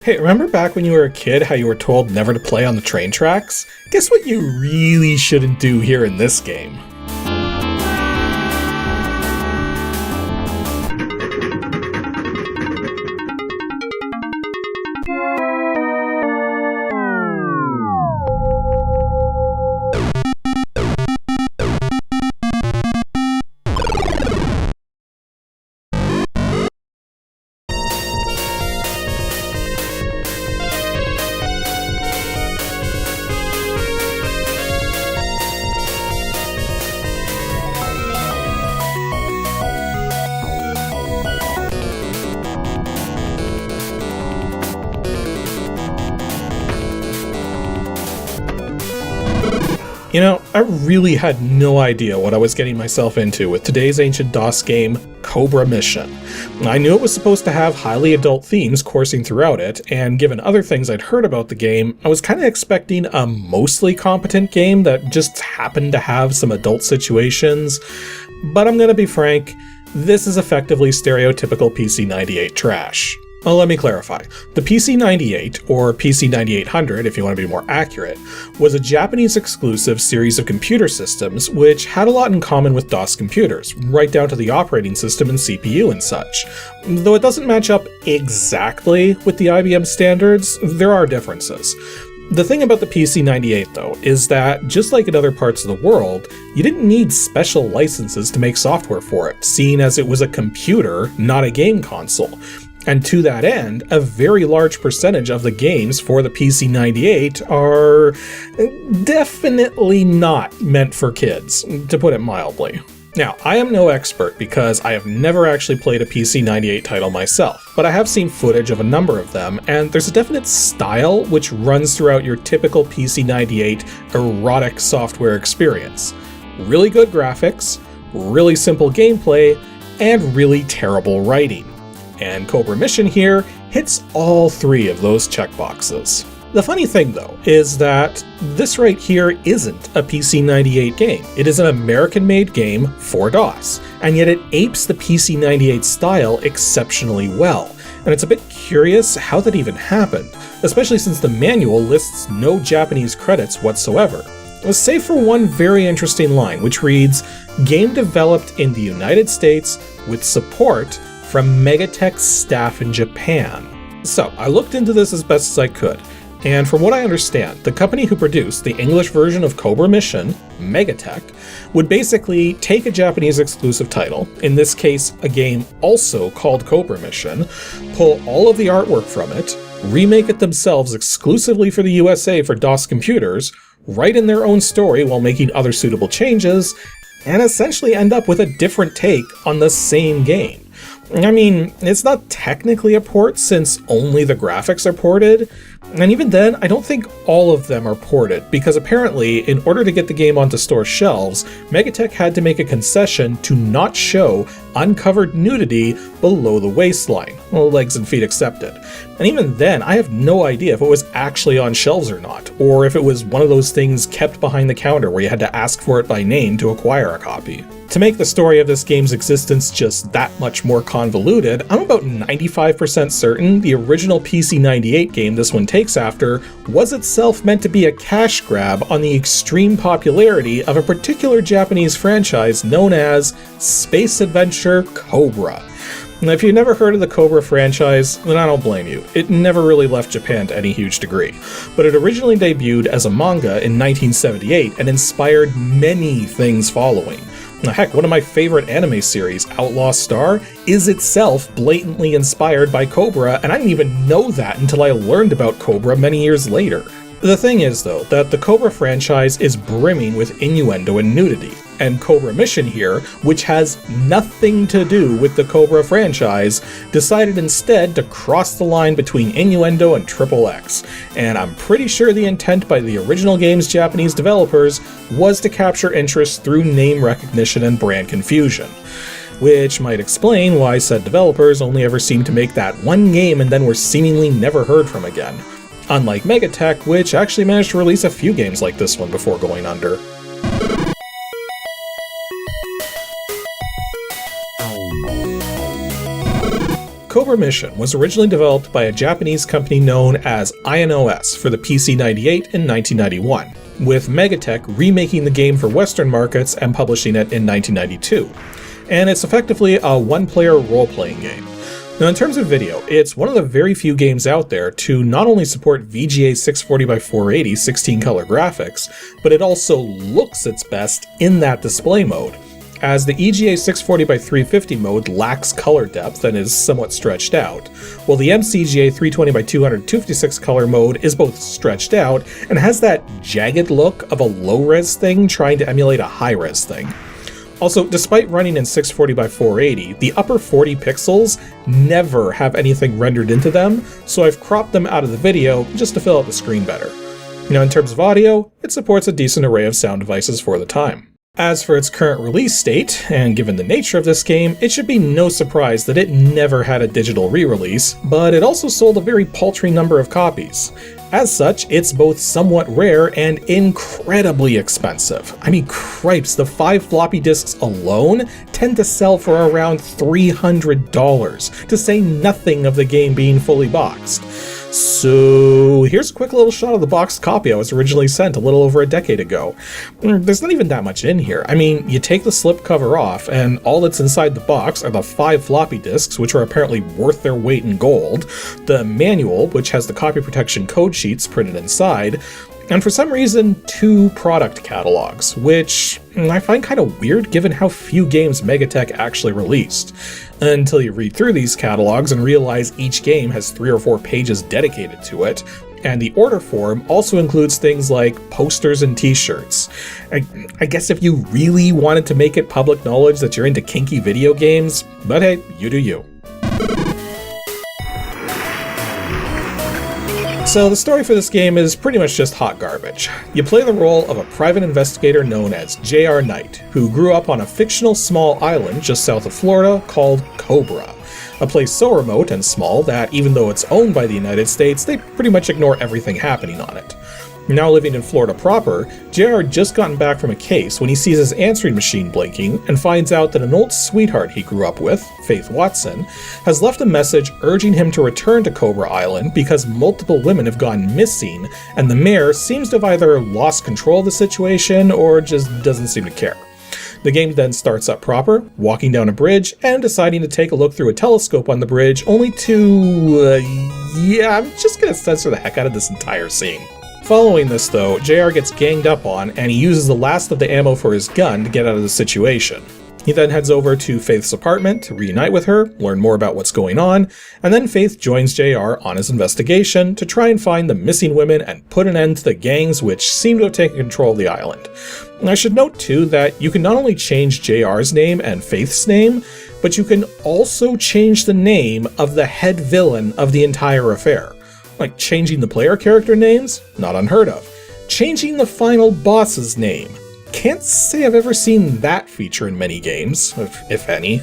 Hey, remember back when you were a kid how you were told never to play on the train tracks? Guess what you really shouldn't do here in this game? You know, I really had no idea what I was getting myself into with today's ancient DOS game, Cobra Mission. I knew it was supposed to have highly adult themes coursing throughout it, and given other things I'd heard about the game, I was kind of expecting a mostly competent game that just happened to have some adult situations. But I'm gonna be frank, this is effectively stereotypical PC-98 trash. Well, let me clarify. The PC-98, or PC-9800 if you want to be more accurate, was a Japanese-exclusive series of computer systems which had a lot in common with DOS computers, right down to the operating system and CPU and such. Though it doesn't match up exactly with the IBM standards, there are differences. The thing about the PC-98 though, is that just like in other parts of the world, you didn't need special licenses to make software for it, seeing as it was a computer, not a game console. And to that end, a very large percentage of the games for the PC-98 are definitely not meant for kids, to put it mildly. Now, I am no expert because I have never actually played a PC-98 title myself, but I have seen footage of a number of them, and there's a definite style which runs throughout your typical PC-98 erotic software experience. Really good graphics, really simple gameplay, and really terrible writing. And Cobra Mission here hits all three of those checkboxes. The funny thing though, is that this right here isn't a PC-98 game. It is an American-made game for DOS, and yet it apes the PC-98 style exceptionally well. And it's a bit curious how that even happened, especially since the manual lists no Japanese credits whatsoever. Save for one very interesting line, which reads, "Game developed in the United States with support from MegaTech staff in Japan." So I looked into this as best as I could, and from what I understand, the company who produced the English version of Cobra Mission, MegaTech, would basically take a Japanese exclusive title, in this case a game also called Cobra Mission, pull all of the artwork from it, remake it themselves exclusively for the USA for DOS computers, write in their own story while making other suitable changes, and essentially end up with a different take on the same game. I mean, it's not technically a port since only the graphics are ported, and even then, I don't think all of them are ported, because apparently, in order to get the game onto store shelves, MegaTech had to make a concession to not show uncovered nudity below the waistline, well, legs and feet accepted. And even then, I have no idea if it was actually on shelves or not, or if it was one of those things kept behind the counter where you had to ask for it by name to acquire a copy. To make the story of this game's existence just that much more convoluted, I'm about 95% certain the original PC-98 game this one takes after was itself meant to be a cash grab on the extreme popularity of a particular Japanese franchise known as Space Adventure Cobra. Now, if you've never heard of the Cobra franchise, then I don't blame you. It never really left Japan to any huge degree. But it originally debuted as a manga in 1978 and inspired many things following. Now, heck, one of my favorite anime series, Outlaw Star, is itself blatantly inspired by Cobra, and I didn't even know that until I learned about Cobra many years later. The thing is, though, that the Cobra franchise is brimming with innuendo and nudity, and Cobra Mission here, which has nothing to do with the Cobra franchise, decided instead to cross the line between innuendo and XXX, and I'm pretty sure the intent by the original game's Japanese developers was to capture interest through name recognition and brand confusion. Which might explain why said developers only ever seemed to make that one game and then were seemingly never heard from again. Unlike MegaTech, which actually managed to release a few games like this one before going under. Cobra Mission was originally developed by a Japanese company known as INOS for the PC-98 in 1991, with MegaTech remaking the game for Western markets and publishing it in 1992. And it's effectively a one-player role-playing game. Now in terms of video, it's one of the very few games out there to not only support VGA 640x480 16-color graphics, but it also looks its best in that display mode, as the EGA 640x350 mode lacks color depth and is somewhat stretched out, while the MCGA 320x200 256 color mode is both stretched out and has that jagged look of a low-res thing trying to emulate a high-res thing. Also, despite running in 640x480, the upper 40 pixels never have anything rendered into them, so I've cropped them out of the video just to fill out the screen better. Now in terms of audio, it supports a decent array of sound devices for the time. As for its current release state, and given the nature of this game, it should be no surprise that it never had a digital re-release, but it also sold a very paltry number of copies. As such, it's both somewhat rare and incredibly expensive. I mean, cripes, the 5 floppy disks alone tend to sell for around $300, to say nothing of the game being fully boxed. So here's a quick little shot of the boxed copy I was originally sent a little over a decade ago. There's not even that much in here. I mean, you take the slipcover off, and all that's inside the box are the 5 floppy disks, which are apparently worth their weight in gold, the manual, which has the copy protection code sheets printed inside, and for some reason, 2 product catalogs, which I find kind of weird given how few games MegaTech actually released. Until you read through these catalogs and realize each game has 3 or 4 pages dedicated to it, and the order form also includes things like posters and t-shirts. I guess if you really wanted to make it public knowledge that you're into kinky video games, but hey, you do you. So the story for this game is pretty much just hot garbage. You play the role of a private investigator known as J.R. Knight, who grew up on a fictional small island just south of Florida called Cobra, a place so remote and small that even though it's owned by the United States, they pretty much ignore everything happening on it. Now living in Florida proper, JR had just gotten back from a case when he sees his answering machine blinking and finds out that an old sweetheart he grew up with, Faith Watson, has left a message urging him to return to Cobra Island because multiple women have gone missing and the mayor seems to have either lost control of the situation or just doesn't seem to care. The game then starts up proper, walking down a bridge and deciding to take a look through a telescope on the bridge only to, I'm just gonna censor the heck out of this entire scene. Following this though, JR gets ganged up on and he uses the last of the ammo for his gun to get out of the situation. He then heads over to Faith's apartment to reunite with her, learn more about what's going on, and then Faith joins JR on his investigation to try and find the missing women and put an end to the gangs which seem to have taken control of the island. And I should note too that you can not only change JR's name and Faith's name, but you can also change the name of the head villain of the entire affair. Like changing the player character names? Not unheard of. Changing the final boss's name. Can't say I've ever seen that feature in many games, if any.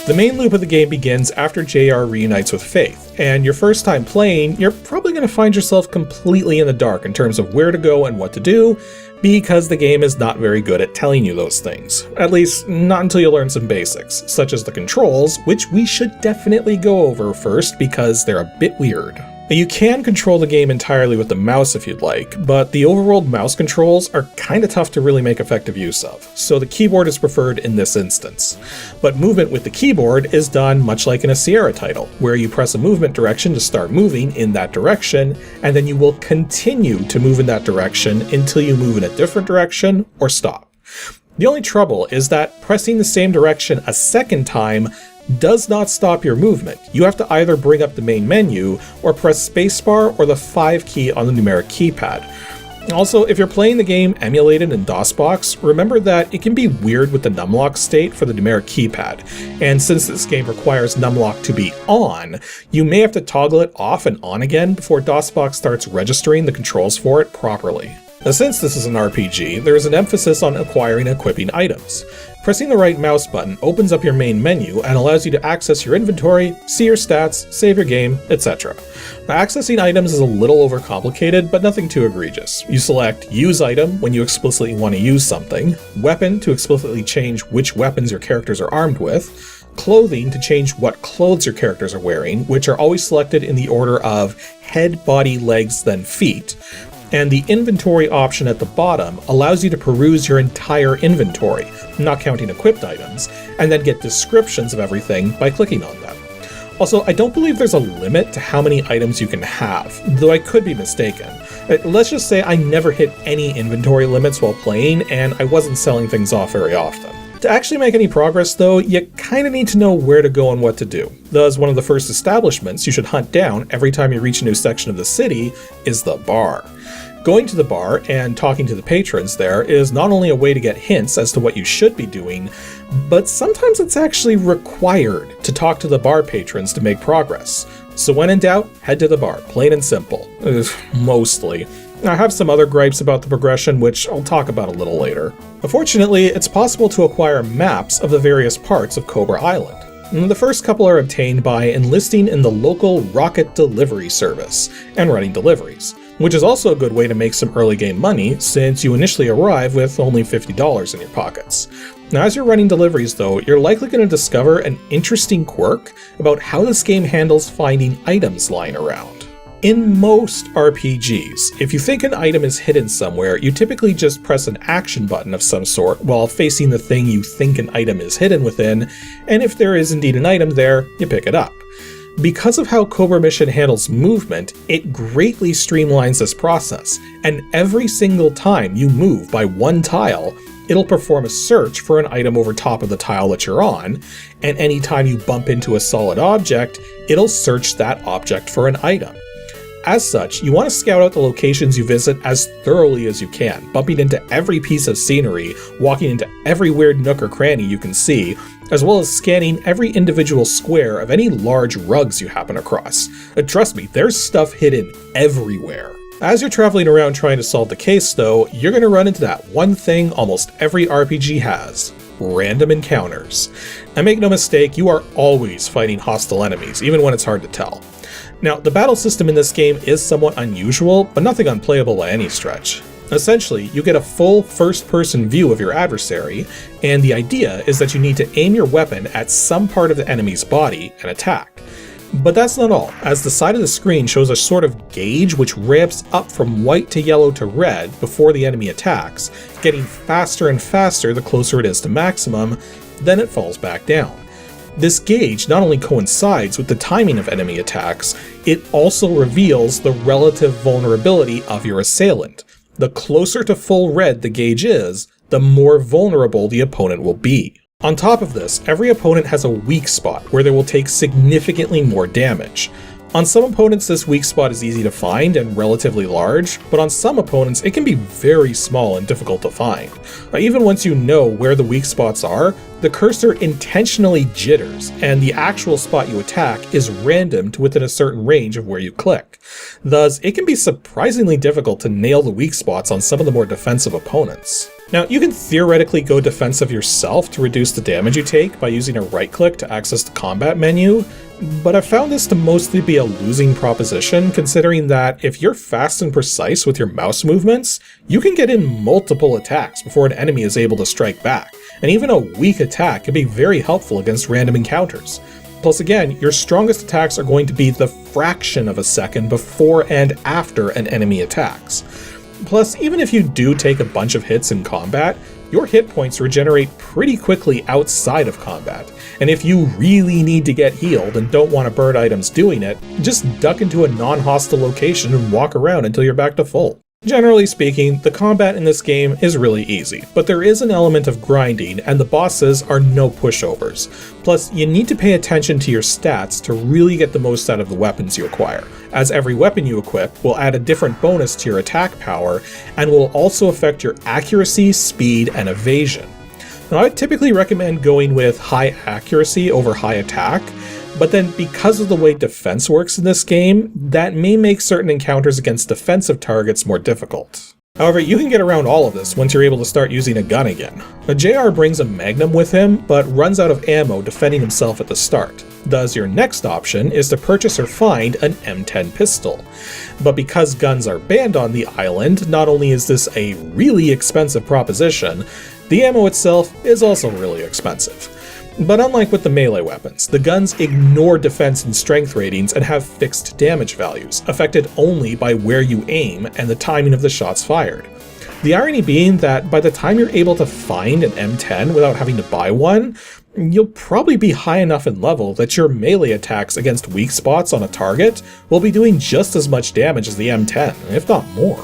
The main loop of the game begins after JR reunites with Faith, and your first time playing, you're probably going to find yourself completely in the dark in terms of where to go and what to do, because the game is not very good at telling you those things. At least, not until you learn some basics, such as the controls, which we should definitely go over first because they're a bit weird. Now, you can control the game entirely with the mouse if you'd like, but the overworld mouse controls are kinda tough to really make effective use of, so the keyboard is preferred in this instance. But movement with the keyboard is done much like in a Sierra title, where you press a movement direction to start moving in that direction, and then you will continue to move in that direction until you move in a different direction or stop. The only trouble is that pressing the same direction a second time does not stop your movement. You have to either bring up the main menu or press spacebar or the 5 key on the numeric keypad. Also, if you're playing the game emulated in DOSBox, remember that it can be weird with the numlock state for the numeric keypad, and since this game requires numlock to be on, you may have to toggle it off and on again before DOSBox starts registering the controls for it properly. Now, since this is an RPG, there is an emphasis on acquiring and equipping items. Pressing the right mouse button opens up your main menu and allows you to access your inventory, see your stats, save your game, etc. Now, accessing items is a little overcomplicated, but nothing too egregious. You select Use Item when you explicitly want to use something, Weapon to explicitly change which weapons your characters are armed with, Clothing to change what clothes your characters are wearing, which are always selected in the order of head, body, legs, then feet, and the inventory option at the bottom allows you to peruse your entire inventory, not counting equipped items, and then get descriptions of everything by clicking on them. Also, I don't believe there's a limit to how many items you can have, though I could be mistaken. Let's just say I never hit any inventory limits while playing, and I wasn't selling things off very often. To actually make any progress though, you kinda need to know where to go and what to do. Thus, one of the first establishments you should hunt down every time you reach a new section of the city is the bar. Going to the bar and talking to the patrons there is not only a way to get hints as to what you should be doing, but sometimes it's actually required to talk to the bar patrons to make progress. So when in doubt, head to the bar, plain and simple. Mostly. I have some other gripes about the progression, which I'll talk about a little later. Fortunately, it's possible to acquire maps of the various parts of Cobra Island. The first couple are obtained by enlisting in the local rocket delivery service and running deliveries, which is also a good way to make some early game money since you initially arrive with only $50 in your pockets. Now, as you're running deliveries though, you're likely going to discover an interesting quirk about how this game handles finding items lying around. In most RPGs, if you think an item is hidden somewhere, you typically just press an action button of some sort while facing the thing you think an item is hidden within, and if there is indeed an item there, you pick it up. Because of how Cobra Mission handles movement, it greatly streamlines this process, and every single time you move by one tile, it'll perform a search for an item over top of the tile that you're on, and anytime you bump into a solid object, it'll search that object for an item. As such, you want to scout out the locations you visit as thoroughly as you can, bumping into every piece of scenery, walking into every weird nook or cranny you can see, as well as scanning every individual square of any large rugs you happen across. Trust me, there's stuff hidden everywhere. As you're traveling around trying to solve the case though, you're going to run into that one thing almost every RPG has: random encounters. And make no mistake, you are always fighting hostile enemies, even when it's hard to tell. Now, the battle system in this game is somewhat unusual, but nothing unplayable by any stretch. Essentially, you get a full first-person view of your adversary, and the idea is that you need to aim your weapon at some part of the enemy's body and attack. But that's not all, as the side of the screen shows a sort of gauge which ramps up from white to yellow to red before the enemy attacks, getting faster and faster the closer it is to maximum, then it falls back down. This gauge not only coincides with the timing of enemy attacks, it also reveals the relative vulnerability of your assailant. The closer to full red the gauge is, the more vulnerable the opponent will be. On top of this, every opponent has a weak spot where they will take significantly more damage. On some opponents, this weak spot is easy to find and relatively large, but on some opponents, it can be very small and difficult to find. Even once you know where the weak spots are, the cursor intentionally jitters, and the actual spot you attack is random to within a certain range of where you click. Thus, it can be surprisingly difficult to nail the weak spots on some of the more defensive opponents. Now, you can theoretically go defensive yourself to reduce the damage you take by using a right-click to access the combat menu, but I've found this to mostly be a losing proposition, considering that if you're fast and precise with your mouse movements, you can get in multiple attacks before an enemy is able to strike back, and even a weak attack can be very helpful against random encounters. Plus again, your strongest attacks are going to be the fraction of a second before and after an enemy attacks. Plus, even if you do take a bunch of hits in combat, your hit points regenerate pretty quickly outside of combat, and if you really need to get healed and don't want to burn items doing it, just duck into a non-hostile location and walk around until you're back to full. Generally speaking, the combat in this game is really easy, but there is an element of grinding and the bosses are no pushovers. Plus, you need to pay attention to your stats to really get the most out of the weapons you acquire, as every weapon you equip will add a different bonus to your attack power and will also affect your accuracy, speed, and evasion. Now, I typically recommend going with high accuracy over high attack, but then because of the way defense works in this game, that may make certain encounters against defensive targets more difficult. However, you can get around all of this once you're able to start using a gun again. Now, JR brings a Magnum with him, but runs out of ammo defending himself at the start. Thus, your next option is to purchase or find an M10 pistol. But because guns are banned on the island, not only is this a really expensive proposition, the ammo itself is also really expensive. But unlike with the melee weapons, the guns ignore defense and strength ratings and have fixed damage values, affected only by where you aim and the timing of the shots fired. The irony being that by the time you're able to find an M10 without having to buy one, you'll probably be high enough in level that your melee attacks against weak spots on a target will be doing just as much damage as the M10, if not more.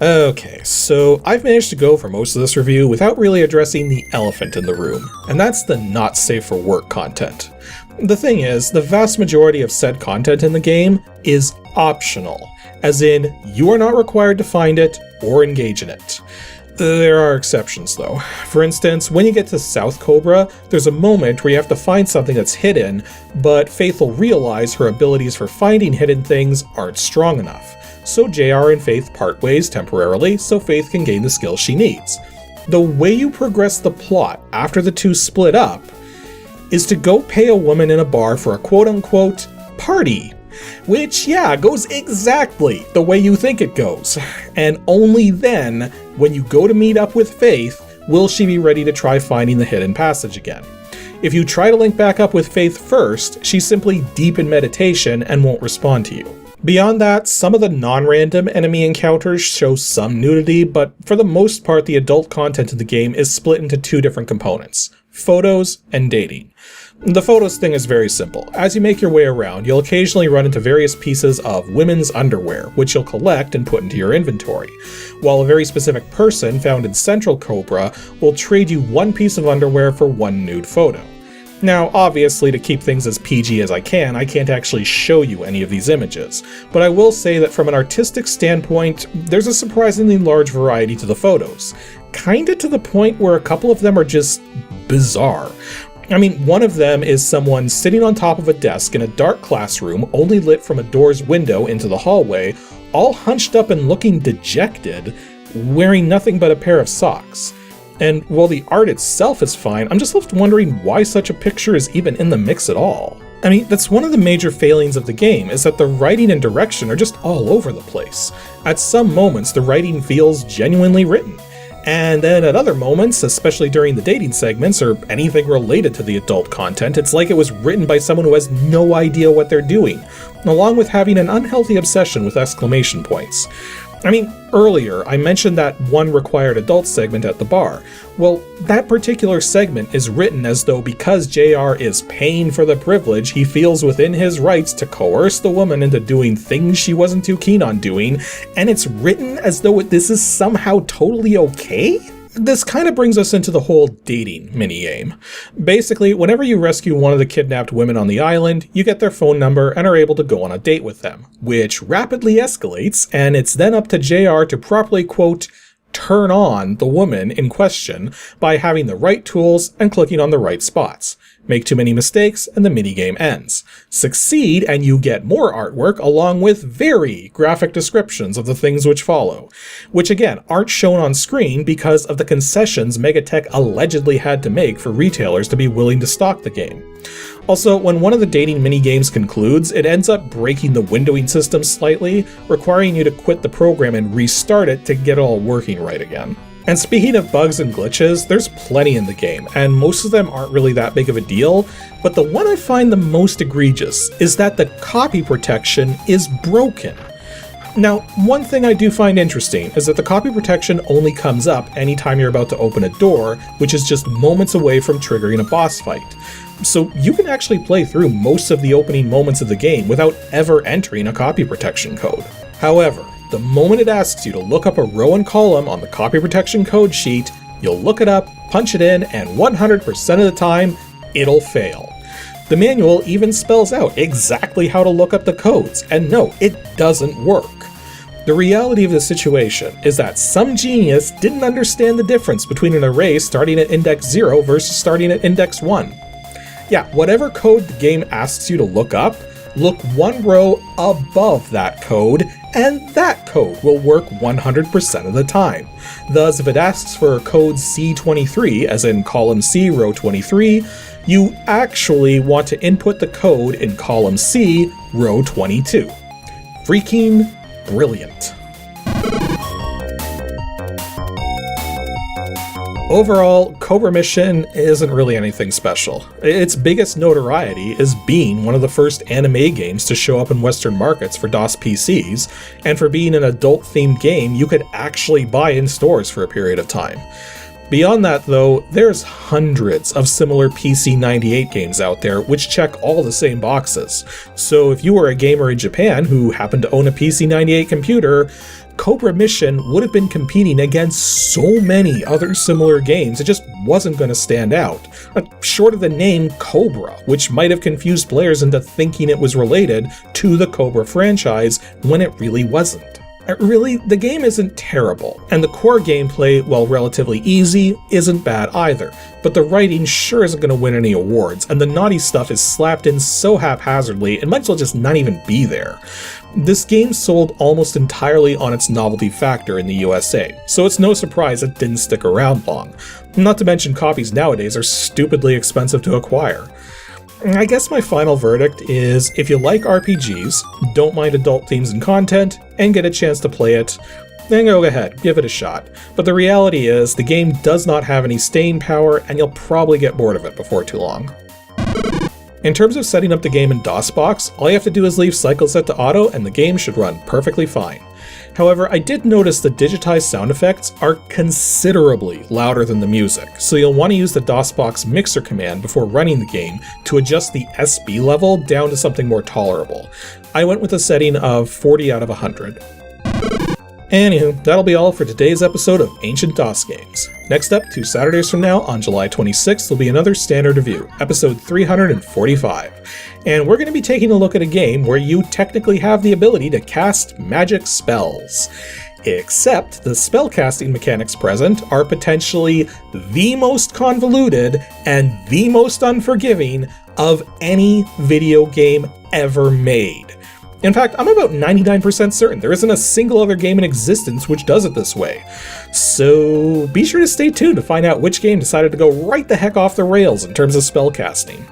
Okay, so I've managed to go for most of this review without really addressing the elephant in the room, and that's the not safe for work content. The thing is, the vast majority of said content in the game is optional, as in, you are not required to find it or engage in it. There are exceptions though. For instance, when you get to South Cobra, there's a moment where you have to find something that's hidden, but Faith will realize her abilities for finding hidden things aren't strong enough. So JR and Faith part ways temporarily so Faith can gain the skills she needs. The way you progress the plot after the two split up is to go pay a woman in a bar for a quote-unquote party. Which, yeah, goes exactly the way you think it goes. And only then, when you go to meet up with Faith, will she be ready to try finding the hidden passage again. If you try to link back up with Faith first, she's simply deep in meditation and won't respond to you. Beyond that, some of the non-random enemy encounters show some nudity, but for the most part the adult content of the game is split into two different components: photos and dating. The photos thing is very simple. As you make your way around, you'll occasionally run into various pieces of women's underwear, which you'll collect and put into your inventory, while a very specific person found in Central Cobra will trade you one piece of underwear for one nude photo. Now, obviously, to keep things as PG as I can't actually show you any of these images, but I will say that from an artistic standpoint, there's a surprisingly large variety to the photos, kinda to the point where a couple of them are just bizarre. I mean, one of them is someone sitting on top of a desk in a dark classroom only lit from a door's window into the hallway, all hunched up and looking dejected, wearing nothing but a pair of socks. And while the art itself is fine, I'm just left wondering why such a picture is even in the mix at all. I mean, that's one of the major failings of the game, is that the writing and direction are just all over the place. At some moments, the writing feels genuinely written. And then at other moments, especially during the dating segments or anything related to the adult content, it's like it was written by someone who has no idea what they're doing, along with having an unhealthy obsession with exclamation points. I mean, earlier I mentioned that one required adult segment at the bar. Well, that particular segment is written as though because JR is paying for the privilege, he feels within his rights to coerce the woman into doing things she wasn't too keen on doing, and it's written as though this is somehow totally okay? This kind of brings us into the whole dating minigame. Basically, whenever you rescue one of the kidnapped women on the island, you get their phone number and are able to go on a date with them, which rapidly escalates, and it's then up to JR to properly, quote, turn on the woman in question by having the right tools and clicking on the right spots. Make too many mistakes and the minigame ends. Succeed and you get more artwork along with very graphic descriptions of the things which follow, which again aren't shown on screen because of the concessions MegaTech allegedly had to make for retailers to be willing to stock the game. Also, when one of the dating minigames concludes, it ends up breaking the windowing system slightly, requiring you to quit the program and restart it to get it all working right again. And speaking of bugs and glitches, there's plenty in the game, and most of them aren't really that big of a deal, but the one I find the most egregious is that the copy protection is broken. Now, one thing I do find interesting is that the copy protection only comes up anytime you're about to open a door, which is just moments away from triggering a boss fight. So you can actually play through most of the opening moments of the game without ever entering a copy protection code. However, the moment it asks you to look up a row and column on the copy protection code sheet, you'll look it up, punch it in, and 100% of the time, it'll fail. The manual even spells out exactly how to look up the codes, and no, it doesn't work. The reality of the situation is that some genius didn't understand the difference between an array starting at index 0 versus starting at index 1. Yeah, whatever code the game asks you to look up, look one row above that code, and that code will work 100% of the time. Thus, if it asks for code C23, as in column C, row 23, you actually want to input the code in column C, row 22. Freaking brilliant. Overall, Cobra Mission isn't really anything special. Its biggest notoriety is being one of the first anime games to show up in Western markets for DOS PCs, and for being an adult-themed game you could actually buy in stores for a period of time. Beyond that though, there's hundreds of similar PC98 games out there which check all the same boxes. So if you were a gamer in Japan who happened to own a PC98 computer, Cobra Mission would have been competing against so many other similar games, it just wasn't going to stand out. Short of the name Cobra, which might have confused players into thinking it was related to the Cobra franchise when it really wasn't. Really, the game isn't terrible, and the core gameplay, while relatively easy, isn't bad either, but the writing sure isn't going to win any awards, and the naughty stuff is slapped in so haphazardly it might as well just not even be there. This game sold almost entirely on its novelty factor in the USA, so it's no surprise it didn't stick around long. Not to mention copies nowadays are stupidly expensive to acquire. I guess my final verdict is, if you like RPGs, don't mind adult themes and content, and get a chance to play it, then go ahead, give it a shot. But the reality is, the game does not have any staying power, and you'll probably get bored of it before too long. In terms of setting up the game in DOSBox, all you have to do is leave cycle set to auto, and the game should run perfectly fine. However, I did notice the digitized sound effects are considerably louder than the music, so you'll want to use the DOSBox mixer command before running the game to adjust the SB level down to something more tolerable. I went with a setting of 40 out of 100. Anywho, that'll be all for today's episode of Ancient DOS Games. Next up, 2 Saturdays from now, on July 26th, will be another standard review, episode 345. And we're going to be taking a look at a game where you technically have the ability to cast magic spells. Except the spellcasting mechanics present are potentially the most convoluted and the most unforgiving of any video game ever made. In fact, I'm about 99% certain there isn't a single other game in existence which does it this way. So be sure to stay tuned to find out which game decided to go right the heck off the rails in terms of spellcasting.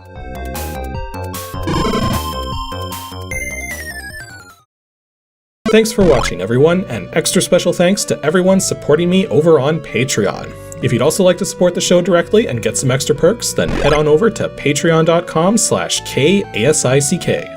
Thanks for watching, everyone, and extra special thanks to everyone supporting me over on Patreon. If you'd also like to support the show directly and get some extra perks, then head on over to patreon.com/KASICK.